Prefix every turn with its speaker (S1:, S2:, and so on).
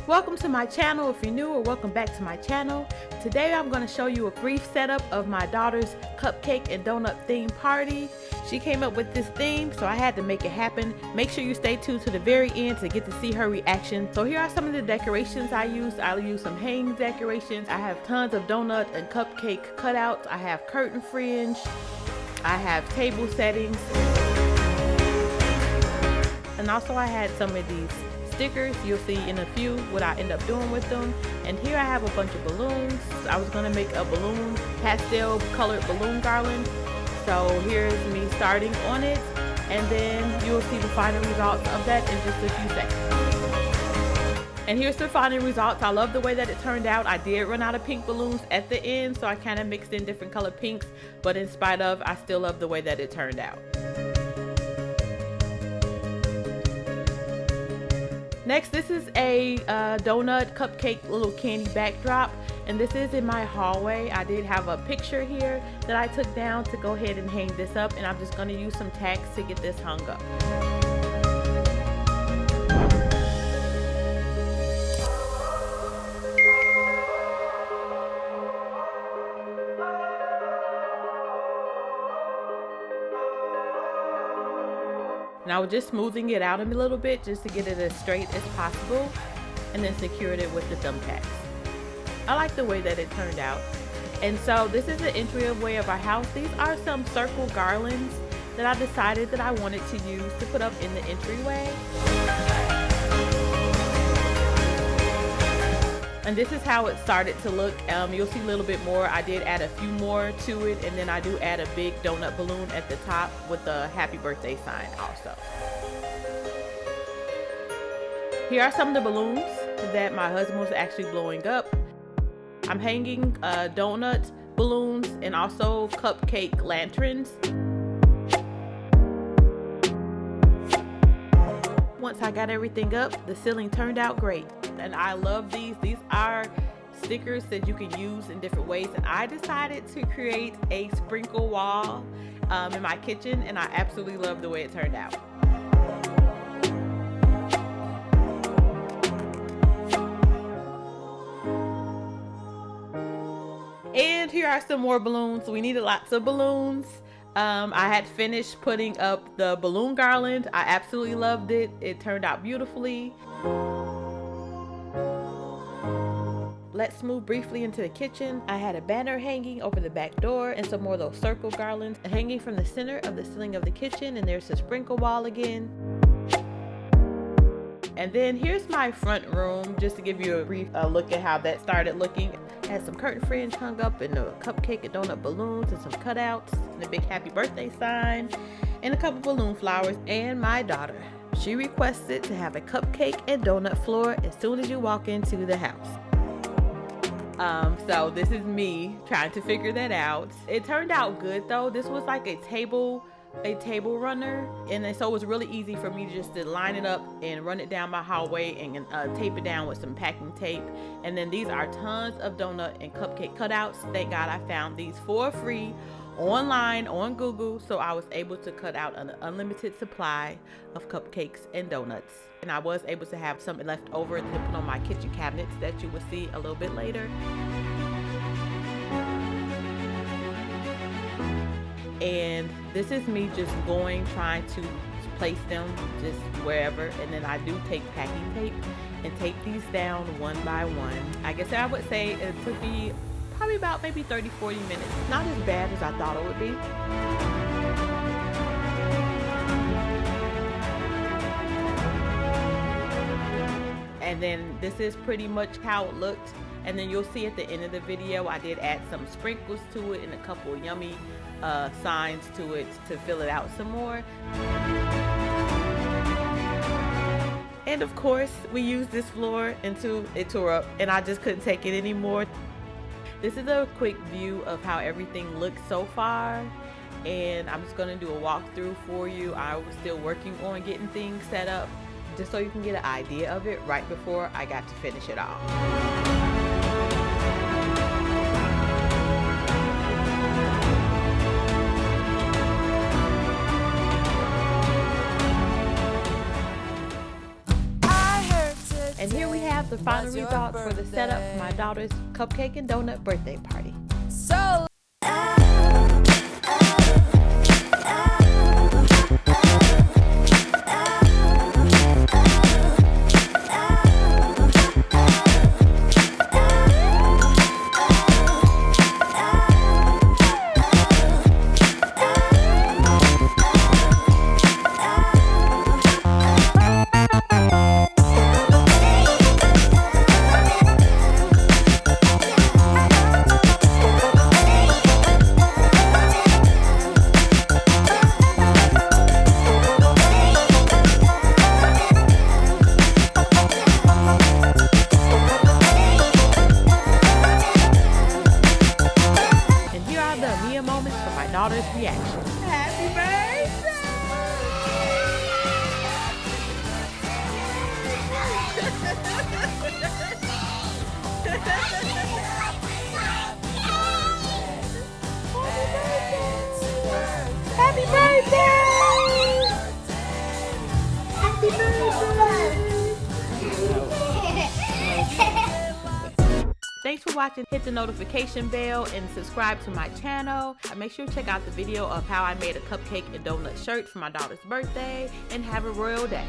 S1: Welcome to my channel if you're new, or welcome back to my channel. Today I'm going to show you a brief setup of my daughter's cupcake and donut theme party. She came up with this theme, so I had to make it happen. Make sure you stay tuned to the very end to get to see her reaction. So here are some of the decorations I used. I used some hanging decorations. I have tons of donut and cupcake cutouts. I have curtain fringe. I have table settings. And also I had some of these stickers. You'll see in a few what I end up doing with them. And here I have a bunch of balloons. I was gonna make a balloon, pastel colored balloon garland. So here's me starting on it, and then you'll see the final results of that in just a few seconds. And here's the final results. I love the way that it turned out. I did run out of pink balloons at the end, so I kind of mixed in different color pinks, but in spite of, I still love the way that it turned out. Next, this is a donut cupcake little candy backdrop, and this is in my hallway. I did have a picture here that I took down to go ahead and hang this up, and I'm just going to use some tags to get this hung up. And I was just smoothing it out a little bit just to get it as straight as possible, and then secured it with the thumbtacks. I like the way that it turned out. And so this is the entryway of our house. These are some circle garlands that I decided that I wanted to use to put up in the entryway. And this is how it started to look. You'll see a little bit more. I did add a few more to it, and then I do add a big donut balloon at the top with a happy birthday sign also. Here are some of the balloons that my husband was actually blowing up. I'm hanging donut balloons and also cupcake lanterns. Once I got everything up, the ceiling turned out great. And I love these. These are stickers that you can use in different ways. And I decided to create a sprinkle wall in my kitchen, and I absolutely love the way it turned out. And here are some more balloons. We needed lots of balloons. I had finished putting up the balloon garland. I absolutely loved it. It turned out beautifully. Let's move briefly into the kitchen. I had a banner hanging over the back door and some more of those circle garlands hanging from the center of the ceiling of the kitchen, and there's the sprinkle wall again. And then here's my front room, just to give you a brief look at how that started looking. I had some curtain fringe hung up, and a cupcake and donut balloons, and some cutouts, and a big happy birthday sign, and a couple balloon flowers. And my daughter, she requested to have a cupcake and donut floor as soon as you walk into the house. So this is me trying to figure that out. It turned out good though. This was like a table runner, and so it was really easy for me just to line it up and run it down my hallway and tape it down with some packing tape. And then these are tons of donut and cupcake cutouts. Thank God I found these for free online on Google, so I was able to cut out an unlimited supply of cupcakes and donuts. And I was able to have some left over to put on my kitchen cabinets that you will see a little bit later. And this is me just trying to place them just wherever, and then I do take packing tape and tape these down one by one. I guess I would say it took me probably about maybe 30-40 minutes. Not as bad as I thought it would be. And then this is pretty much how it looked. And then you'll see at the end of the video, I did add some sprinkles to it and a couple yummy signs to it to fill it out some more. And of course, we used this floor until it tore up, and I just couldn't take it anymore. This is a quick view of how everything looks so far, and I'm just going to do a walkthrough for you. I was still working on getting things set up, just so you can get an idea of it right before I got to finish it off. And here we have out the final results for the setup for my daughter's cupcake and donut birthday party.
S2: So
S1: moments for my daughter's reaction. Happy birthday! Happy birthday! Happy birthday! Thanks for watching. Hit the notification bell and subscribe to my channel. Make sure to check out the video of how I made a cupcake and donut shirt for my daughter's birthday, and have a royal day.